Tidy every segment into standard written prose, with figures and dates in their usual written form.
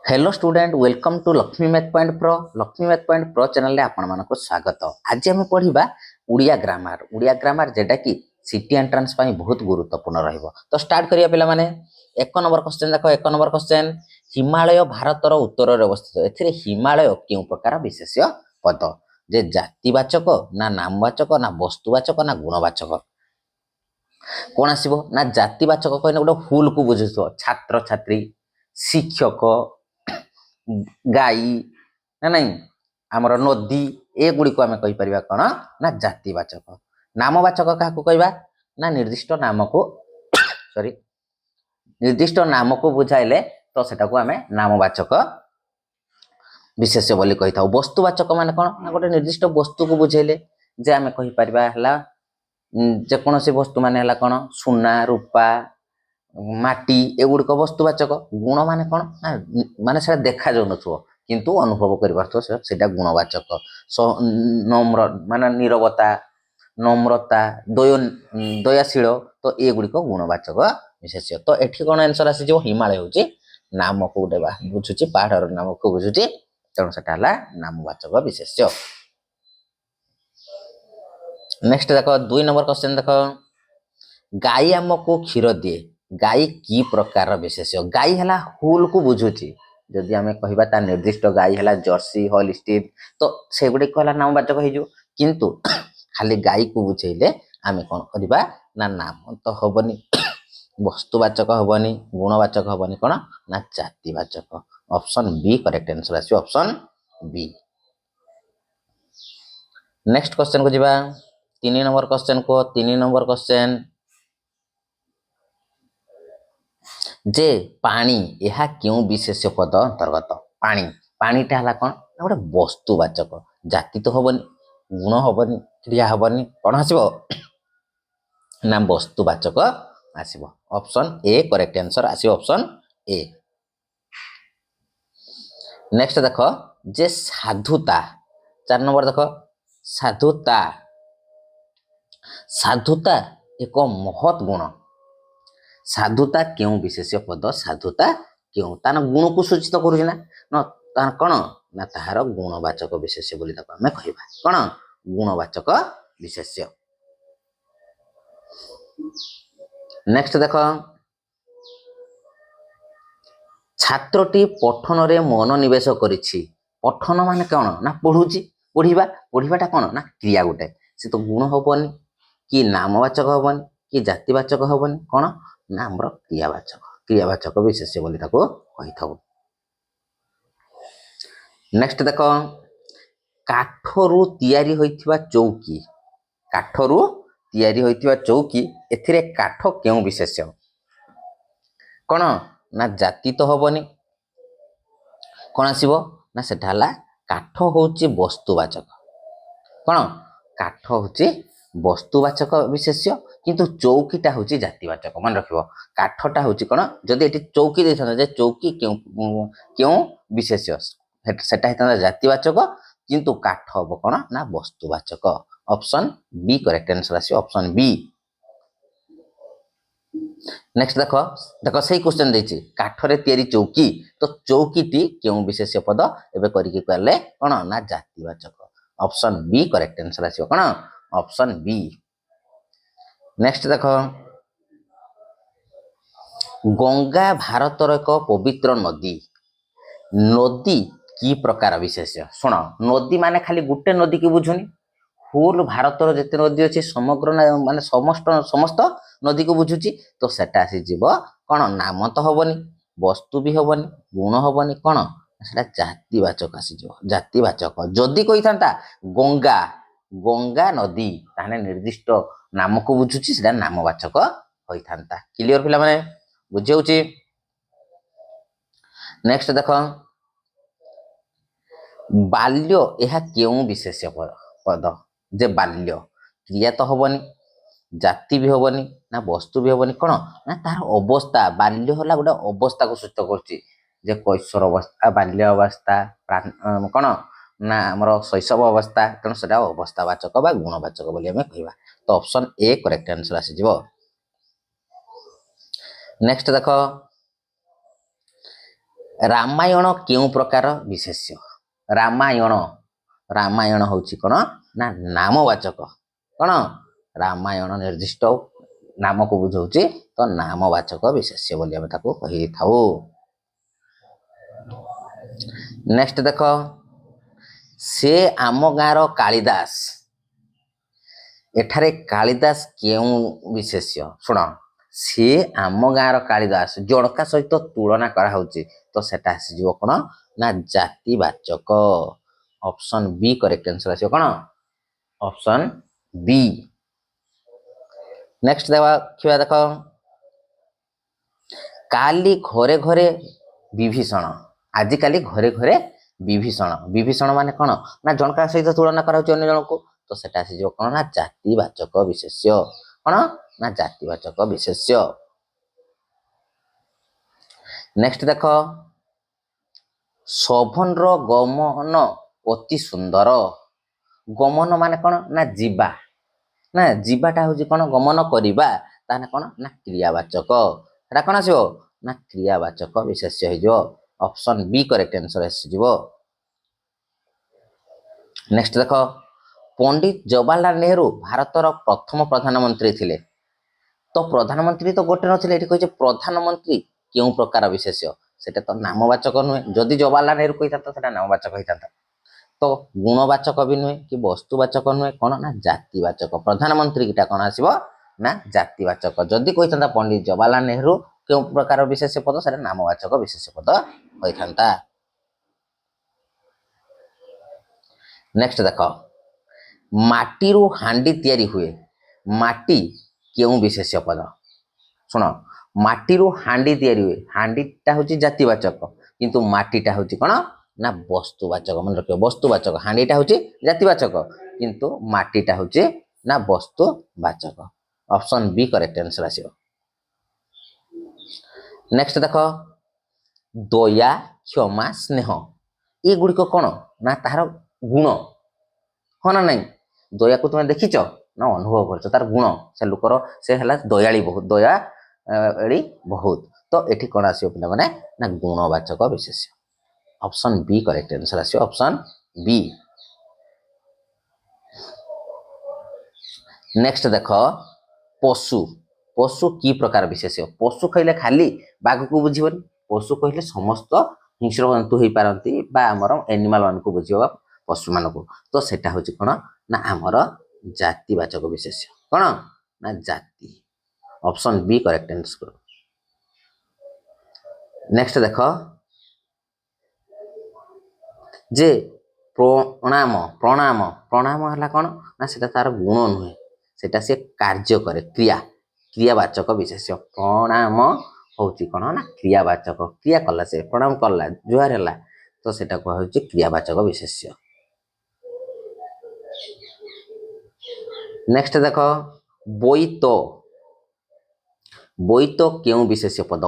Hello student welcome to Lakshmi math point pro channel रे आपण मानको स्वागत। आज हम पढ़िबा उड़िया ग्रामर जेटा कि सिटी एंट्रेंस पाई बहुत गुरुत्वपूर्ण रहइबो। तो स्टार्ट करिया पिला माने एक नंबर क्वेश्चन देखो। एक नंबर क्वेश्चन, हिमालय भारतर उत्तर रे अवस्थित। एथिरे हिमालय केउ प्रकार विशेष्य पद? जे जातिवाचक ना नामवाचक ना वस्तुवाचक ना गुणवाचक? कोन आसीबो ना जातिवाचक कहने गोटे फूल को बुझिसो, छात्र छात्री, शिक्षक, गाई ना नहीं आमर नदी एगुड़ी को आम कहीपर कौन ना जातिवाचक। नामवाचक क्या कहवा ना निर्दिष्ट नाम को सॉरी निर्दिष्ट नाम को बुझाइले तो सेटा को आम नामवाचक विशेष्य बोली कही था। वस्तुवाचक माने कौन ना गोटे निर्दिष्ट वस्तु को बुझेले जे आम कहीपर जेकोसी वस्तु माने कौन सुना रूपा माटी एगुड़िक वस्तुवाचक। गुण माने कौन ना माने से देखा जाऊ नथो किंतु अनुभव कर गुणवाचक। नम्र माने नीरवता, नम्रता, दयाशील तो एगुड़िक गुणवाचक विशेष्य। तो एठी कौन आंसर आसी जो हिमालय होची नाम को गोटे बुझुची पहाड़ नाम को बुझुची तेणु सेटा नामवाचक विशेष्य। नेक्स्ट देखो 2 नंबर क्वेश्चन देखो, गाई आमको क्षीर दिए, गाई की प्रकार विशेष्य? गाई है हुल को बुझुची। जदि आम कहता निर्दिष्ट गाई है जर्सी हॉलस्टीन तो से गुड़ी नामवाचक हो किंतु खाली गाई को बुझेले आम कौन करवा ना नाम तो हबनी, वस्तुवाचक हबनी, गुणवाचक हबनी, कौन ना जातिवाचक। ऑप्शन बी करेक्ट आंसर आसी, ऑप्शन बी। नेक्स्ट क्वेश्चन को जीवा 3 नंबर क्वेश्चन को। 3 नंबर क्वेश्चन, जे पानी यह क्यों विशेष्य पद अंतर्गत? पानी पानीटा है कौन ना गोटे वस्तुवाचक। जाति तो हबनी, गुण हबनी, क्रिया हबनी, कौन आसो ना वस्तुवाचक आसो। ऑप्शन ए करेक्ट आंसर आसो, ऑप्शन ए। नेक्स्ट देख, जे साधुता 4 नंबर देख, साधुता साधुता एक महत गुण। साधुता क्यों विशेष्य पद? साधुता क्यों तार गुण को सूचित करूँ तार कौन ना तार गुणवाचक विशेष्य बोली आम कहवा कौन गुणवाचक विशेष्य। नेक्स्ट देख, छात्रटी पठन रे मनोनिवेश करिछि। पठन माने कौन ना पढ़ुची, पढ़ाटा कौन ना क्रिया गोटे, से तो गुण हबनी कि नामवाचक हबनी कि जातिवाचक हबनी, कौन ना आमर क्रियावाचक विशेष्य बोली कही था। नेक्स्ट देख, काठरू तैयारी होइथिबा चौकी, काठरू तैयारी होइथिबा चौकी एथिरे काठ केउ विशेष्य? कौन ना जाति तो हबनी, कौन आसीबो ना सेटा हला काठ होची वस्तुवाचक। कौन काठ होची वस्तुवाचक विशेष्य किंतु चौकीटा होची जातिवाचक। मन रखिबो काठटा होची कौन जदि एटी चौकी देथाना जे चौकी क्यों विशेष्य सेटा हेता जातिवाचक किंतु काठ हबो कौन ना वस्तुवाचक। ऑप्शन बी करेक्ट आंसर आसी, ऑप्शन बी। नेक्स्ट देखो देखो सही क्वेश्चन देछि काठरे तैयारी चौकी, तो चौकीटी क्यों विशेष्य पद एबे करिके कहले कौन ना जातिवाचक। ऑप्शन बी करेक्ट आंसर आसी, कौन ऑप्शन बी। नेक्स्ट देखो, गंगा भारतर एक पवित्र नदी, नदी की प्रकार विशेष्य? शुण नदी माने खाली गुटे नदी की बुझुनी, होल भारतर जिते नदी अच्छे समग्र माने समस्त नदी को बुझुची तो सेटा आसीज कौन नाम तो हबनी, वस्तु भी हबनी, गुण हबनी, कौन सेटा जातिवाचक आसीज जातिवाचक। जदि कही था गंगा गंगा नदी ताने निर्दिष्ट नाम को बुझुची सेटा नामवाचक होई था। क्लियर पिला माने बुझे? नेक्स्ट देख, बाल्य यह क्यों विशेष्य पद? जे बाल्य क्रिया तो हबनी, जाति भी हबनी, ना वस्तु भी हबनी, कौन ना तार अवस्था। बाल्य होला गोटे अवस्था को सूचित करुच्ची, जे कैशोर अवस्था, बाल्य अवस्था, कौन ना आमर शैशव अवस्था, तेणु सेटा अवस्थावाचक बा गुणवाचक बोली आम कहवा। तो ऑप्शन ए करेक्ट आंसर आसीज। नेक्स्ट देख, ରାମାୟଣ କେଉଁ ପ୍ରକାର ବିଶେଷ୍ୟ? ରାମାୟଣ ହଉଛି କଣ ନା ନାମବାଚକ। କଣ ରାମାୟଣ ନିର୍ଦ୍ଦିଷ୍ଟ ନାମକୁ ବୁଝଉଛି ତ ନାମବାଚକ ବିଶେଷ୍ୟ ବୋଲି ଆମେ ତାକୁ କହିଥାଉ। ନେକ୍ସଟ ଦେଖ, ସେ ଆମ ଗାଁର କାଳିଦାସ। ଏଠାରେ କାଳିଦାସ କେଉଁ ବିଶେଷ୍ୟ? ଶୁଣ, ସେ ଆମ ଗାଁର କାଳିଦାସ ଜଣକା ସହିତ ତୁଳନା କରାହଉଛି ତ ସେଟା ଆସିଯିବ କଣ ନା ଜାତିବାଚକ। ଅପସନ ବି କରେକ୍ଟ ଆନ୍ସର ଆସିବ କଣ ଅପସନ ବି। ନେକ୍ସଟ ଦେଖିବା ଦେଖ, କାଲି ଘରେ ଘରେ ବିଭୀଷଣ। ଆଜିକାଲି ଘରେ ଘରେ ବିଭୀଷଣ। ବିଭୀଷଣ ମାନେ କଣ ନା ଜଣକା ସହିତ ତୁଳନା କରାହଉଛି ଅନ୍ୟ ଜଣକୁ ତ ସେଟା ଆସିଯିବ କଣ ନା ଜାତିବାଚକ ବିଶେଷ୍ୟ। କଣ ନା ଜାତିବାଚକ ବିଶେଷ୍ୟ। ନେକ୍ସଟ ଦେଖ, ଶୋଭନର ଗମନ ଅତି ସୁନ୍ଦର। ଗମନ ମାନେ କଣ ନା ଯିବା। ନା ଯିବାଟା ହଉଛି କଣ ଗମନ କରିବା, ତାହେଲେ କଣ ନା କ୍ରିୟାବାଚକ। ସେଟା କଣ ଆସିବ ନା କ୍ରିୟାବାଚକ ବିଶେଷ୍ୟ ହେଇଯିବ। ଅପସନ ବି କରେକ୍ଟ ଆନ୍ସର ଆସିଯିବ। ନେକ୍ସଟ ଦେଖ, ପଣ୍ଡିତ ଜବାହରଲାଲ ନେହେରୁ ଭାରତର ପ୍ରଥମ ପ୍ରଧାନମନ୍ତ୍ରୀ ଥିଲେ। ତ ପ୍ରଧାନମନ୍ତ୍ରୀ ତ ଗୋଟେ ନଥିଲେ, ଏଠି କହିছে ପ୍ରଧାନମନ୍ତ୍ରୀ କେଉଁ ପ୍ରକାର ବିଶେଷ୍ୟ? ସେଟା ତ ନାମବାଚକ ନୁହେଁ। ଯଦି ଜବାହରଲାଲ ନେହେରୁ କହିଥାନ୍ତା ସେଟା ନାମବାଚକ ହେଇଥାନ୍ତା। ତ ଗୁଣବାଚକ ବି ନୁହେଁ କି ବସ୍ତୁବାଚକ ନୁହେଁ, କଣ ନା ଜାତିବାଚକ। ପ୍ରଧାନମନ୍ତ୍ରୀଟା କଣ ଆସିବ ନା ଜାତିବାଚକ। ଯଦି କହିଥାନ୍ତା ପଣ୍ଡିତ ଜବାହରଲାଲ ନେହେରୁ କେଉଁ ପ୍ରକାର ବିଶେଷ୍ୟ ପଦ, ସେଟା ନାମବାଚକ ବିଶେଷ୍ୟ ପଦ ହୋଇଥାନ୍ତା। ନେକ୍ସଟ ଦେଖ, ମାଟିରୁ ହାଣ୍ଡି ତିଆରି ହୁଏ। ମାଟି କେଉଁ ବିଶେଷ୍ୟ ପଦ? ଶୁଣ, ମାଟିରୁ ହାଣ୍ଡି ତିଆରି ହୁଏ। ହାଣ୍ଡିଟା ହଉଛି ଜାତିବାଚକ କିନ୍ତୁ ମାଟିଟା ହଉଛି କଣ ନା ବସ୍ତୁବାଚକ। ମନେ ରଖିବ ବସ୍ତୁବାଚକ। ହାଣ୍ଡିଟା ହଉଛି ଜାତିବାଚକ କିନ୍ତୁ ମାଟିଟା ହଉଛି ନା ବସ୍ତୁବାଚକ। ଅପସନ ବି କରେକ୍ଟ ଆନ୍ସର ଆସିବ। ନେକ୍ସଟ ଦେଖ, ଦୟା, କ୍ଷମା, ସ୍ନେହ ଏଗୁଡ଼ିକ କଣ ନା ତାହାର ଗୁଣ। ହଁ ନା ନାଇଁ? ଦୟାକୁ ତୁମେ ଦେଖିଛ ନା ଅନୁଭବ କରିଛ? ତାର ଗୁଣ, ସେ ଲୋକର ସେ ହେଲା ଦୟାଳୀ ବହୁତ, ଦୟାଳୀ ବହୁତ। ତ ଏଠି କଣ ଆସିବ ପିଲାମାନେ ନା ଗୁଣବାଚକ ବିଶେଷ୍ୟ। ଅପସନ ବି କରେକ୍ଟ ଆନ୍ସର ଆସିବ ଅପସନ ବି। ନେକ୍ସଟ ଦେଖ, ପଶୁ। ପଶୁ କି ପ୍ରକାର ବିଶେଷ୍ୟ? ପଶୁ କହିଲେ ଖାଲି ବାଘକୁ ବୁଝିବନି। ପଶୁ କହିଲେ ସମସ୍ତ ହିଂସ୍ର ଜନ୍ତୁ ହେଇପାରନ୍ତି ବା ଆମର ଏନିମାଲ ମାନଙ୍କୁ ବୁଝିବ, ପଶୁମାନଙ୍କୁ। ତ ସେଟା ହଉଛି କଣ ନା ଆମର ଜାତିବାଚକ ବିଶେଷ୍ୟ। କଣ ନା ଜାତି। ଅପସନ ବି କରେକ୍ଟ ଆନ୍ସର। ନେକ୍ସଟ ଦେଖ, ଯେ ପ୍ରଣାମ। ପ୍ରଣାମ ହେଲା କଣ ନା ସେଟା ତାର ଗୁଣ ନୁହେଁ, ସେଟା ସେ କାର୍ଯ୍ୟ କରେ, କ୍ରିୟାବାଚକ ବିଶେଷ୍ୟ। ପ୍ରଣାମ ହଉଛି କଣ ନା କ୍ରିୟାବାଚକ। କ୍ରିୟା କଲା, ସେ ପ୍ରଣାମ କଲା, ଜୁହାର ହେଲା, ତ ସେଟା କୁହାଯାଉଛି କ୍ରିୟାବାଚକ ବିଶେଷ୍ୟ। ନେକ୍ସଟ ଦେଖ, ବୋଇତ। ବୋଇତ କେଉଁ ବିଶେଷ୍ୟ ପଦ?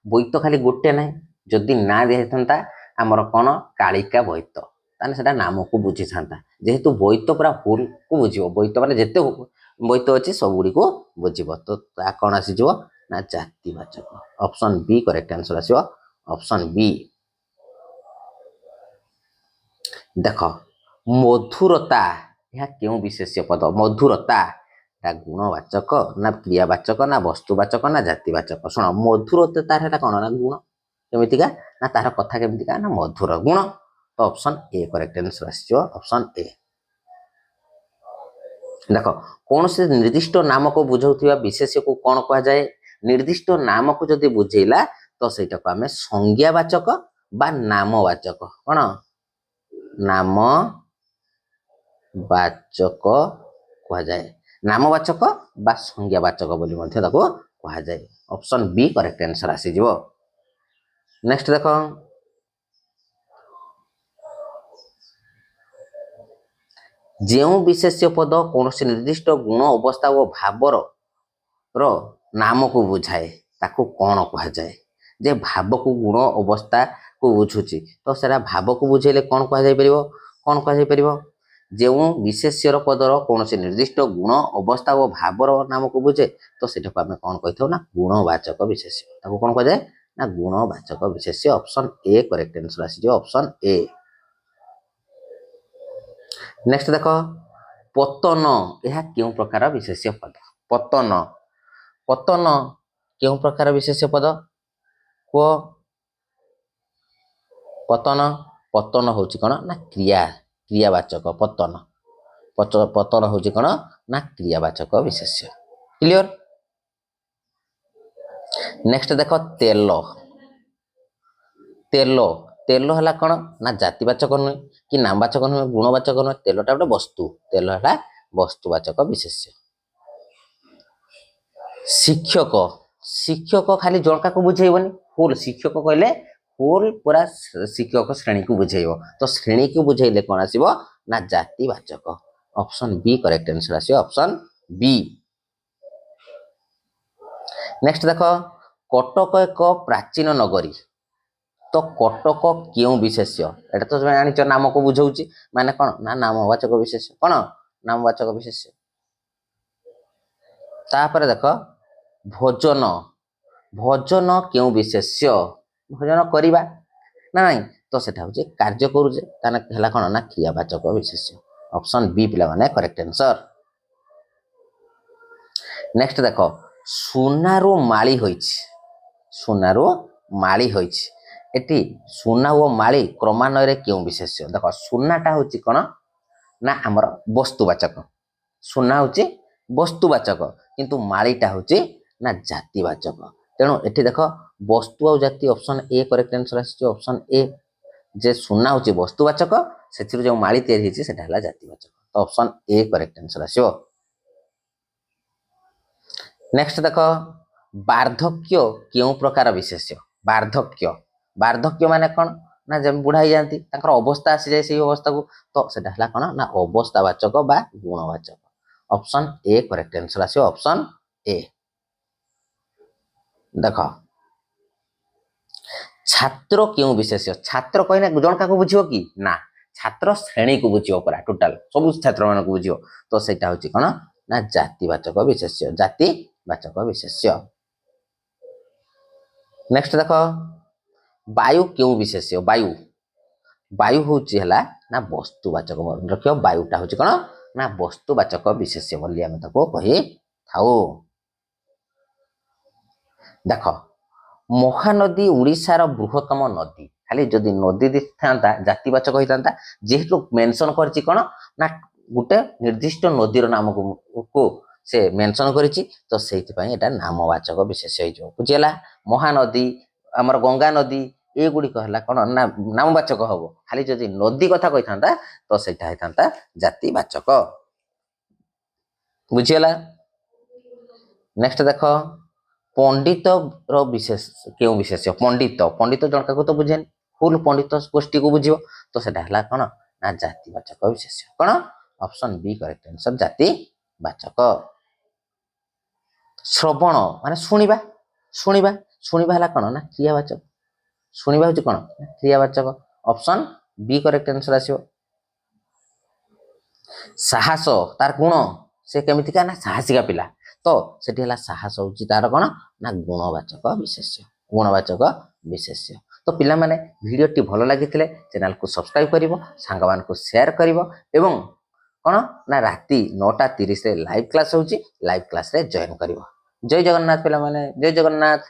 ବୋଇତ ଖାଲି ଗୋଟେ ନାହିଁ। ଯଦି ନାଁ ଦିଆଯାଇଥାନ୍ତା ଆମର କଣ କାଳିକା ବୋଇତ, ତାହେଲେ ସେଟା ନାମକୁ ବୁଝିଥାନ୍ତା। ଯେହେତୁ ବୋଇତ ପୁରା ହୋଲକୁ ବୁଝିବ, ବୋଇତ ମାନେ ଯେତେ ବୋଇତ ଅଛି ସବୁଗୁଡ଼ିକୁ ବୁଝିବ, ତ ତା କଣ ଆସିଯିବ ନା ଜାତିବାଚକ। ଅପସନ ବି କରେକ୍ଟ ଆନ୍ସର ଆସିବ ଅପସନ ବି। ଦେଖ, ମଧୁରତା ଏହା କେଉଁ ବିଶେଷ୍ୟ ପଦ? ମଧୁରତା ତା ଗୁଣବାଚକ ନା କ୍ରିୟାବାଚକ ନା ବସ୍ତୁବାଚକ ନା ଜାତିବାଚକ? ଶୁଣ, ମଧୁରତା ତାର ହେଲା କଣ ନା ଗୁଣ। କେମିତିକା ନା ତାର କଥା କେମିତିକା ନା ମଧୁର, ଗୁଣ। ତ ଅପସନ ଏ କରେକ୍ଟ ଆନ୍ସର ଆସିଯିବ ଅପସନ ଏ। ଦେଖ, କୌଣସି ନିର୍ଦ୍ଦିଷ୍ଟ ନାମକୁ ବୁଝାଉଥିବା ବିଶେଷ୍ୟକୁ କଣ କୁହାଯାଏ? ନିର୍ଦ୍ଦିଷ୍ଟ ନାମକୁ ଯଦି ବୁଝେଇଲା ତ ସେଇଟାକୁ ଆମେ ସଂଜ୍ଞାବାଚକ ବା ନାମବାଚକ, କଣ ନାମବାଚକ କୁହାଯାଏ। ନାମବାଚକ ବା ସଂଜ୍ଞାବାଚକ ବୋଲି ମଧ୍ୟ ତାକୁ କୁହାଯାଏ। ଅପସନ ବି କରେକ୍ଟ ଆନ୍ସର ଆସିଯିବ। ନେକ୍ସଟ ଦେଖ, ଯେଉଁ ବିଶେଷ୍ୟ ପଦ କୌଣସି ନିର୍ଦ୍ଦିଷ୍ଟ ଗୁଣ, ଅବସ୍ଥା ଓ ଭାବର ନାମକୁ ବୁଝାଏ ତାକୁ କଣ କୁହାଯାଏ? ଯେ ଭାବକୁ, ଗୁଣ, ଅବସ୍ଥାକୁ ବୁଝୁଛି ତ ସେଟା ଭାବକୁ ବୁଝେଇଲେ କଣ କୁହାଯାଇପାରିବ? କଣ କୁହାଯାଇପାରିବ? ଯେଉଁ ବିଶେଷ୍ୟର ପଦର କୌଣସି ନିର୍ଦ୍ଦିଷ୍ଟ ଗୁଣ, ଅବସ୍ଥା ଓ ଭାବର ନାମକୁ ବୁଝେ ତ ସେଟାକୁ ଆମେ କଣ କହିଥାଉ ନା ଗୁଣବାଚକ ବିଶେଷ୍ୟ। ତାକୁ କଣ କୁହାଯାଏ ନା ଗୁଣବାଚକ ବିଶେଷ୍ୟ। ଅପସନ୍ ଏ କରେକ୍ଟ ଆନ୍ସର ଆସିଯିବ ଅପସନ୍ ଏ। ନେକ୍ସଟ ଦେଖ ପତନ ଏହା କେଉଁ ପ୍ରକାର ବିଶେଷ୍ୟ ପଦ? ପତନ ପତନ କେଉଁ ପ୍ରକାର ବିଶେଷ୍ୟ ପଦ କୁହ? ପତନ ପତନ ହଉଛି କଣ ନା କ୍ରିୟାବାଚକ। ପତନ ହଉଛି କଣ ନା କ୍ରିୟାବାଚକ ବିଶେଷ୍ୟ। କ୍ଲିୟର। ନେକ୍ସଟ ଦେଖ ତେଲ ହେଲା କଣ ନା ଜାତିବାଚକ ନୁହେଁ କି ନାମବାଚକ ନୁହେଁ ଗୁଣବାଚକ ନୁହେଁ। ତେଲଟା ଗୋଟେ ବସ୍ତୁ। ତେଲ ହେଲା ବସ୍ତୁବାଚକ ବିଶେଷ୍ୟ। ଶିକ୍ଷକ ଖାଲି ଜଣକାକୁ ବୁଝେଇବନି। ହୋଲ ଶିକ୍ଷକ କହିଲେ ହୋଲ ପୁରା ଶିକ୍ଷକ ଶ୍ରେଣୀକୁ ବୁଝେଇବ। ତ ଶ୍ରେଣୀକୁ ବୁଝେଇଲେ କଣ ଆସିବ ନା ଜାତିବାଚକ। ଅପସନ୍ ବି କରେକ୍ଟ ଆନ୍ସର ଆସିବ ଅପସନ୍ ବି। ନେକ୍ସଟ ଦେଖ କଟକ ଏକ ପ୍ରାଚୀନ ନଗରୀ। ତ କଟକ କେଉଁ ବିଶେଷ୍ୟ? ଏଟା ତ ତମେ ଜାଣିଛ ନାମକୁ ବୁଝଉଛି ମାନେ କଣ ନା ନାମବାଚକ ବିଶେଷ୍ୟ। କଣ ନାମବାଚକ ବିଶେଷ୍ୟ। ତାପରେ ଦେଖ ଭୋଜନ କେଉଁ ବିଶେଷ୍ୟ? ଭୋଜନ କରିବା ନା ନାଇଁ ତ ସେଟା ହଉଛି କାର୍ଯ୍ୟ କରୁଛେ ତାହେଲେ ହେଲା କଣ ନା କ୍ରିୟାବାଚକ ବିଶେଷ୍ୟ। ଅପସନ୍ ବି ପିଲାମାନେ କରେକ୍ଟ ଆନ୍ସର। ନେକ୍ସଟ ଦେଖ ସୁନାରୁ ମାଳି ହୋଇଛି। ଏଠି ସୁନା ଓ ମାଳି କ୍ରମାନ୍ୱୟରେ କେଉଁ ବିଶେଷ୍ୟ? ଦେଖ ସୁନାଟା ହଉଛି କଣ ନା ଆମର ବସ୍ତୁବାଚକ। ସୁନା ହଉଛି ବସ୍ତୁବାଚକ କିନ୍ତୁ ମାଳିଟା ହଉଛି ନା ଜାତିବାଚକ। ତେଣୁ ଏଠି ଦେଖ ବସ୍ତୁ ଆଉ ଜାତି ଅପସନ୍ ଏ କରେକ୍ଟ ଆନ୍ସର ଆସିଛି ଅପସନ୍ ଏ। ଯେ ସୁନା ହଉଛି ବସ୍ତୁବାଚକ ସେଥିରୁ ଯୋଉ ମାଳି ତିଆରି ହେଇଛି ସେଟା ହେଲା ଜାତିବାଚକ। ତ ଅପସନ୍ ଏ କରେକ୍ଟ ଆନ୍ସର ଆସିବ। ନେକ୍ସଟ ଦେଖ ବାର୍ଦ୍ଧକ୍ୟ କେଉଁ ପ୍ରକାର ବିଶେଷ୍ୟ? ବାର୍ଦ୍ଧକ୍ୟ ମାନେ କଣ ନା ଯେମିତି ବୁଢା ହେଇଯାଆନ୍ତି ତାଙ୍କର ଅବସ୍ଥା ଆସିଯାଏ ସେଇ ଅବସ୍ଥାକୁ। ତ ସେଟା ହେଲା କଣ ନା ଅବସ୍ଥାବାଚକ ବା ଗୁଣବାଚକ। ଅପସନ୍ ଏ କରେକ୍ଟ ଆନ୍ସର ଆସିବ ଅପସନ୍ ଏ। ଦେଖ ଛାତ୍ର କେଉଁ ବିଶେଷ୍ୟ? ଛାତ୍ର କହିଲେ ଜଣକାକୁ ବୁଝିବ କି ନା ଛାତ୍ର ଶ୍ରେଣୀକୁ ବୁଝିବ ପୁରା ଟୋଟାଲ ସବୁ ଛାତ୍ର ମାନଙ୍କୁ ବୁଝିବ। ତ ସେଇଟା ହଉଛି କଣ ନା ଜାତିବାଚକ ବିଶେଷ୍ୟ। ନେକ୍ସଟ ଦେଖ ବାୟୁ କେଉଁ ବିଶେଷ୍ୟ? ବାୟୁ ହଉଛି ହେଲା ନା ବସ୍ତୁବାଚକ। ମନେ ରଖିବ ବାୟୁଟା ହଉଛି କଣ ନା ବସ୍ତୁବାଚକ ବିଶେଷ୍ୟ ବୋଲି ଆମେ ତାକୁ କହିଥାଉ। ଦେଖ ମହାନଦୀ ଓଡ଼ିଶାର ବୃହତ୍ତମ ନଦୀ। ଖାଲି ଯଦି ନଦୀ ଦେଇଥାନ୍ତା ଜାତିବାଚକ ହେଇଥାନ୍ତା। ଯେହେତୁ ମେନସନ କରିଛି କଣ ନା ଗୋଟେ ନିର୍ଦ୍ଦିଷ୍ଟ ନଦୀର ନାମକୁ ସେ ମେନସନ କରିଛି ତ ସେଇଥିପାଇଁ ଏଟା ନାମବାଚକ ବିଶେଷ୍ୟ ହେଇଯିବ। ବୁଝିଗଲା। ମହାନଦୀ ଆମର ଗଙ୍ଗା ନଦୀ ଏଗୁଡିକ ହେଲା କଣ ନା ନାମବାଚକ ହବ। ଖାଲି ଯଦି ନଦୀ କଥା କହିଥାନ୍ତା ତ ସେଇଟା ହେଇଥାନ୍ତା ଜାତିବାଚକ। ବୁଝିଗଲା। ନେକ୍ସଟ ଦେଖ ପଣ୍ଡିତର କେଉଁ ବିଶେଷ୍ୟ? ପଣ୍ଡିତ ଜଣକାକୁ ତ ବୁଝେନି ଫୁଲ ପଣ୍ଡିତ ଗୋଷ୍ଠୀକୁ ବୁଝିବ। ତ ସେଟା ହେଲା କଣ ନା ଜାତିବାଚକ ବିଶେଷ୍ୟ। କଣ ଅପସନ୍ ବି କରେକ୍ଟ ଆନ୍ସର ଜାତିବାଚକ। ଶ୍ରବଣ ମାନେ ଶୁଣିବା ହେଲା କଣ ନା କ୍ରିୟାବାଚକ। ଶୁଣିବା ହଉଛି କଣ କ୍ରିୟାବାଚକ। ଅପସନ୍ ବି କରେକ୍ଟ ଆନ୍ସର ଆସିବ। ସାହସ ତାର ଗୁଣ ସେ କେମିତିକା ନା ସାହସିକା ପିଲା। ତ ସେଠି ହେଲା ସାହସ ହଉଛି ତାର କଣ ନା ଗୁଣବାଚକ ବିଶେଷ୍ୟ। ତ ପିଲାମାନେ ଭିଡ଼ିଓଟି ଭଲ ଲାଗିଥିଲେ ଚ୍ୟାନେଲକୁ ସବସ୍କ୍ରାଇବ କରିବ, ସାଙ୍ଗମାନଙ୍କୁ ସେୟାର କରିବ ଏବଂ କଣ ନା ରାତି 9:30ରେ ଲାଇଭ କ୍ଲାସ ହଉଛି। ଲାଇଭ କ୍ଲାସରେ ଜଏନ କରିବ। ଜୟ ଜଗନ୍ନାଥ ପିଲାମାନେ, ଜୟ ଜଗନ୍ନାଥ।